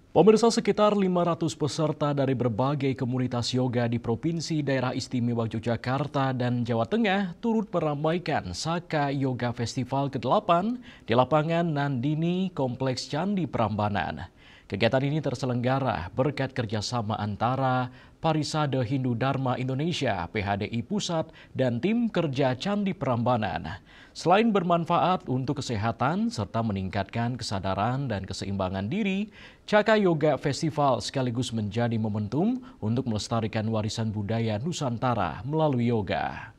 Pemirsa, sekitar 500 peserta dari berbagai komunitas yoga di Provinsi Daerah Istimewa Yogyakarta dan Jawa Tengah turut meramaikan Saka Yoga Festival ke-8 di lapangan Nandini Kompleks Candi Prambanan. Kegiatan ini terselenggara berkat kerjasama antara Parisade Hindu Dharma Indonesia (PHDI) Pusat dan tim kerja Candi Prambanan. Selain bermanfaat untuk kesehatan serta meningkatkan kesadaran dan keseimbangan diri, Saka Yoga Festival sekaligus menjadi momentum untuk melestarikan warisan budaya Nusantara melalui yoga.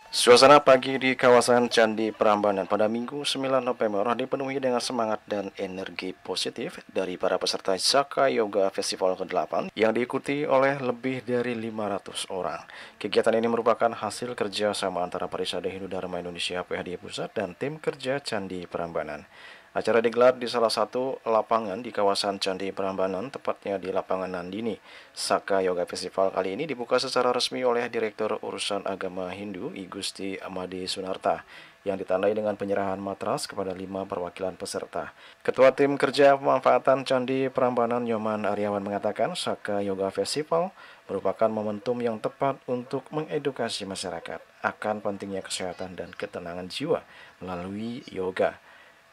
Suasana pagi di kawasan Candi Prambanan pada Minggu 9 November dipenuhi dengan semangat dan energi positif dari para peserta Saka Yoga Festival ke-8 yang diikuti oleh lebih dari 500 orang. Kegiatan ini merupakan hasil kerja sama antara Parisade Hindu Dharma Indonesia (PHDI) Pusat dan tim kerja Candi Prambanan. Acara digelar di salah satu lapangan di kawasan Candi Prambanan, tepatnya di lapangan Nandini. Saka Yoga Festival kali ini dibuka secara resmi oleh Direktur Urusan Agama Hindu, I Gusti Amadi Sunarta, yang ditandai dengan penyerahan matras kepada 5 perwakilan peserta. Ketua Tim Kerja Pemanfaatan Candi Prambanan, Nyoman Aryawan, mengatakan Saka Yoga Festival merupakan momentum yang tepat untuk mengedukasi masyarakat akan pentingnya kesehatan dan ketenangan jiwa melalui yoga.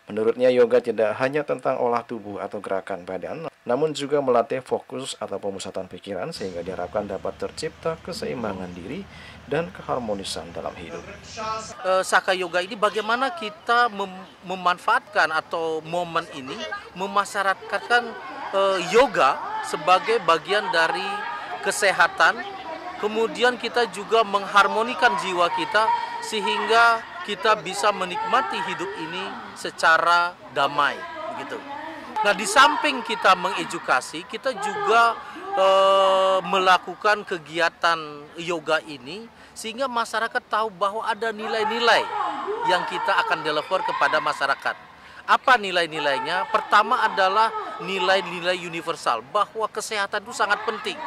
Menurutnya, yoga tidak hanya tentang olah tubuh atau gerakan badan, namun juga melatih fokus atau pemusatan pikiran sehingga diharapkan dapat tercipta keseimbangan diri dan keharmonisan dalam hidup. Saka Yoga ini bagaimana kita memanfaatkan atau momen ini memasyarakatkan yoga sebagai bagian dari kesehatan, kemudian kita juga mengharmonikan jiwa kita sehingga kita bisa menikmati hidup ini secara damai, begitu. Nah, di samping kita mengedukasi, kita juga melakukan kegiatan yoga ini sehingga masyarakat tahu bahwa ada nilai-nilai yang kita akan deliver kepada masyarakat. Apa nilai-nilainya? Pertama adalah nilai-nilai universal bahwa kesehatan itu sangat penting.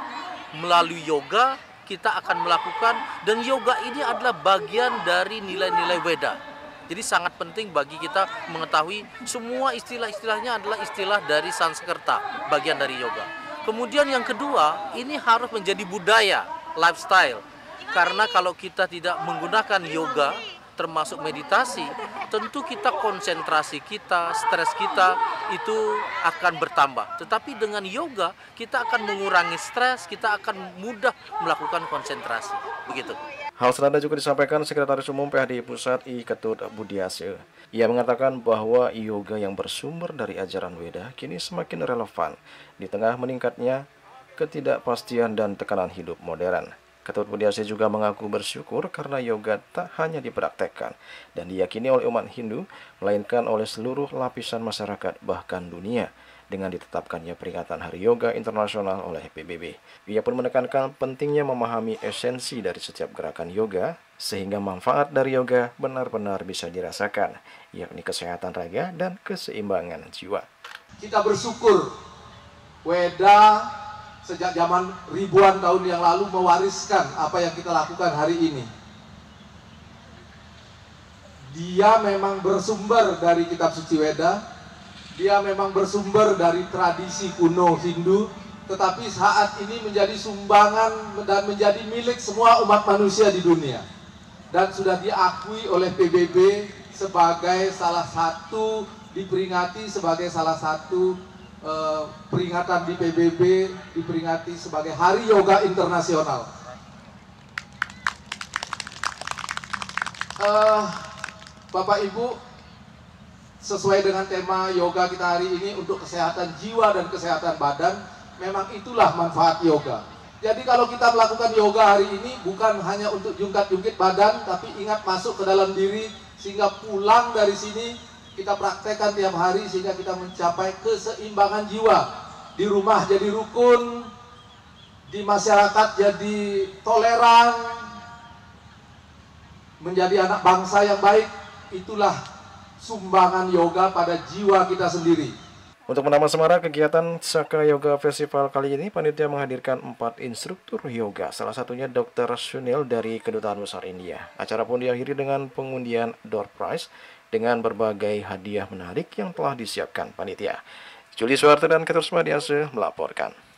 Melalui yoga kita akan melakukan, dan yoga ini adalah bagian dari nilai-nilai Weda. Jadi sangat penting bagi kita mengetahui semua istilah-istilahnya adalah istilah dari Sanskerta, bagian dari yoga. Kemudian yang kedua, ini harus menjadi budaya, lifestyle. Karena kalau kita tidak menggunakan yoga, termasuk meditasi, tentu kita konsentrasi kita, stres kita itu akan bertambah. Tetapi dengan yoga kita akan mengurangi stres, kita akan mudah melakukan konsentrasi. Begitu. Hal senada juga disampaikan Sekretaris Umum PHDI Pusat I Ketut Budiase. Ia mengatakan bahwa yoga yang bersumber dari ajaran Weda kini semakin relevan di tengah meningkatnya ketidakpastian dan tekanan hidup modern. Ketut Budiase juga mengaku bersyukur karena yoga tak hanya dipraktekkan dan diyakini oleh umat Hindu, melainkan oleh seluruh lapisan masyarakat bahkan dunia dengan ditetapkannya peringatan Hari Yoga Internasional oleh PBB. Ia pun menekankan pentingnya memahami esensi dari setiap gerakan yoga sehingga manfaat dari yoga benar-benar bisa dirasakan, yakni kesehatan raga dan keseimbangan jiwa. Kita bersyukur Weda sejak zaman ribuan tahun yang lalu mewariskan apa yang kita lakukan hari ini. Dia memang bersumber dari kitab suci Weda, dia memang bersumber dari tradisi kuno Hindu, tetapi saat ini menjadi sumbangan dan menjadi milik semua umat manusia di dunia. Dan sudah diakui oleh PBB sebagai salah satu, diperingati sebagai salah satu peringatan di PBB, diperingati sebagai Hari Yoga Internasional. Bapak Ibu, sesuai dengan tema yoga kita hari ini untuk kesehatan jiwa dan kesehatan badan, memang itulah manfaat yoga. Jadi kalau kita melakukan yoga hari ini bukan hanya untuk jungkat-jungkit badan, tapi ingat masuk ke dalam diri sehingga pulang dari sini kita praktekkan tiap hari sehingga kita mencapai keseimbangan jiwa. Di rumah jadi rukun, di masyarakat jadi toleran, menjadi anak bangsa yang baik. Itulah sumbangan yoga pada jiwa kita sendiri. Untuk menambah semarak kegiatan Saka Yoga Festival kali ini, panitia menghadirkan 4 instruktur yoga, salah satunya Dr. Sunil dari Kedutaan Besar India. Acara pun diakhiri dengan pengundian door prize dengan berbagai hadiah menarik yang telah disiapkan panitia. Juli Suwarta dan Ketur Smadiase melaporkan.